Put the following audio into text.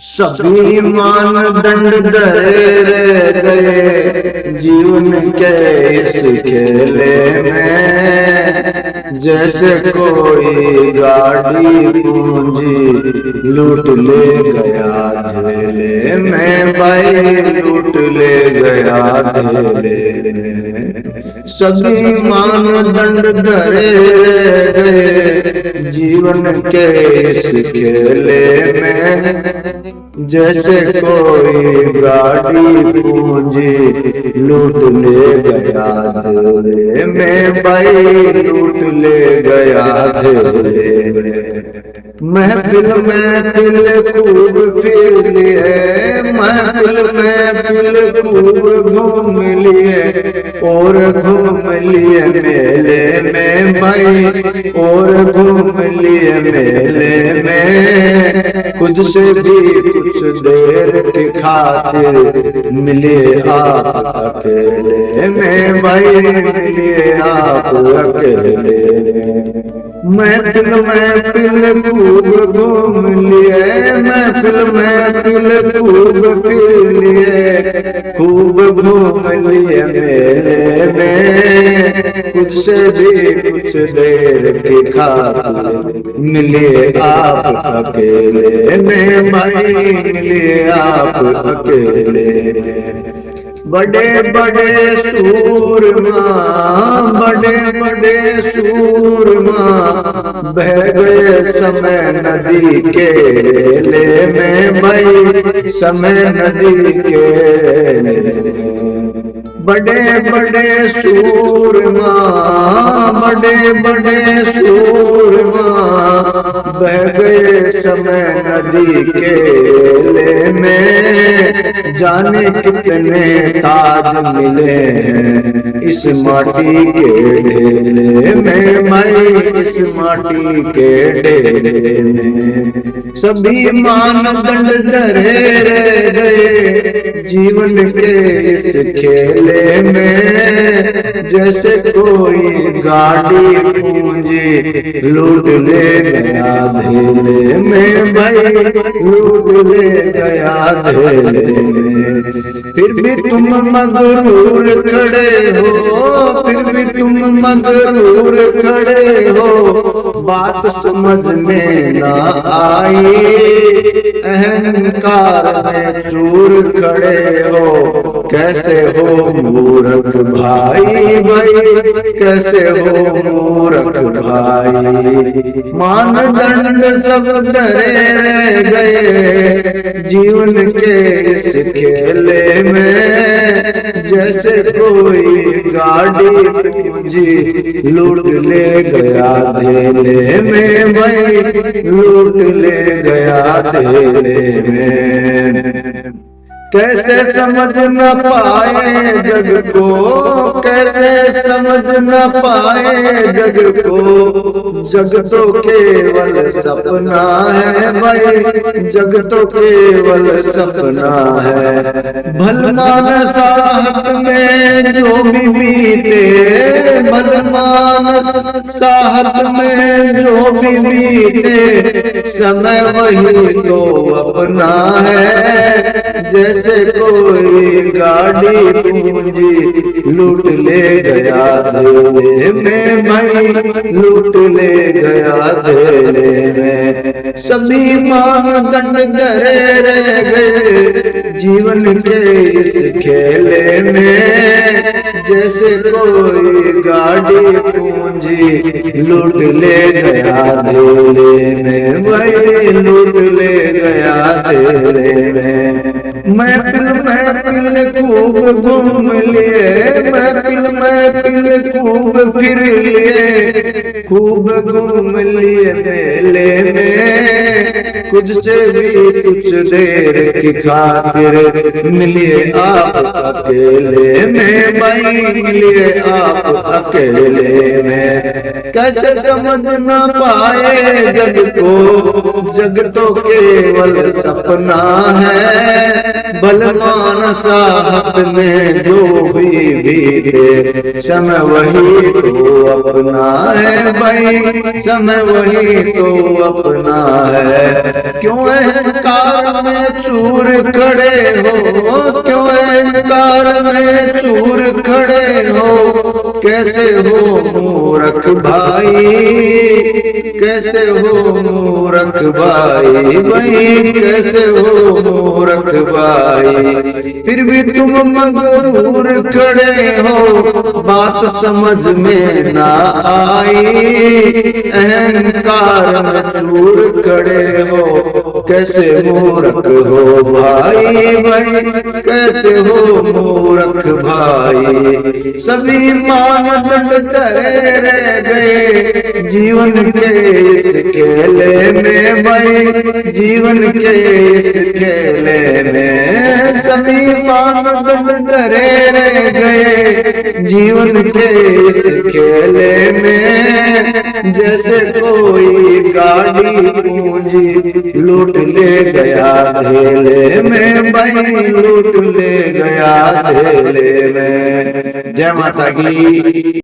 सभी मानदंड धरे गए जीवन के इस खेले में, जैसे कोई गाड़ी पूंजी लूट ले गया धेले में, भाई लूट ले गया धेले में। सभी मानदंड धरे गए जीवन के इस खेले में, जैसे कोई गाड़ी पूंजी लूट ले गया धेले में, भाई लूट ले गया धेले में। महफिल खूब फिर लिए, महफिल खूब घूम लिए, और घूम लिए मेले में भाई, और घूम लिए मेले में। खुद से भी कुछ देर की खातिर मिले आप अकेले में भाई, मिले आप अकेले में। महफिल खूब घूम लिए, महफिल खूब फिर लिए, खूब घूम लिए मेले में। खुद से भी कुछ देर की खातिर मिले आप अकेले में भाई, मिले आप अकेले में। बड़े बड़े सूरमा, बड़े बड़े सूरमा बह गए समय नदी के रेले में भाई, समय नदी के रेले में। बड़े बड़े सूरमा, बड़े बड़े सूरमा बह गए समय नदी के रेले में। जाने कितने ताज मिले हैं इस माटी के ढेले में भाई, इस माटी के ढेले में। सभी मानदंड धरे गए जीवन के इस खेले में, जैसे कोई गाड़ी पूंजी लूट ले गया धेले में भाई, लूट ले गया धेले में। फिर भी तुम मगरूर खड़े हो, फिर भी तुम मगरूर खड़े हो, बात समझ में ना आई, अहंकार में चूर खड़े हो। कैसे हो मूर्ख भाई, भाई कैसे हो मूर्ख भाई। मानदंड सब धरे गए जीवन के इस खेले में, जैसे कोई गाड़ी पूंजी लूट ले गया धेले में भाई, लूट ले गया धेले में। कैसे समझ न पाए जग को, कैसे समझ न पाए जग को, जग तो केवल सपना है भाई, जग तो केवल सपना है। भलमानस साहत में जो भी बीते, भलमानस साहत में जो भी बीते, समय वही तो अपना है। जैसे कोई गाड़ी पूंजी लूट ले गया धेले में भाई, लूट ले गया धेले में। सभी मानदंड धरे गए जीवन के इस खेले में, जैसे कोई गाड़ी पूंजी लूट ले गया धेले में भाई, लूट ले गया धेले में। महफिल खूब घूम लिए, महफिल खूब फिर लिए, खूब घूम लिए मेले में। खुद से भी कुछ देर की खातिर मिलिए आप अकेले में भाई, मिलिए आप अकेले में। कैसे समझ न पाए जग को, जग तो केवल सपना है। बलवान साहब में जो भी बीते, समय वही तो अपना है भाई, समय वही तो अपना है। क्यों अहंकार में चूर खड़े हो, क्यों अहंकार में चूर खड़े हो, कैसे हो मूर्ख भाई, कैसे हो मूर्ख भाई, भाई कैसे हो मूर्ख भाई। फिर भी तुम मगरूर खड़े हो, बात समझ में ना आई, अहंकार में चूर खड़े हो, कैसे मूर्ख हो भाई, भाई कैसे हो मूर्ख भाई। सभी मानदंड तय रह गए जीवन के इस खेले में, भाई जीवन के इस खेले में सभी मानदंड तय रह गए जीवन के इस खेले में। जैसे कोई गाड़ी पूंजी लूट ले गया धेले में, भाई लूट ले गया धेले में। जय माता की।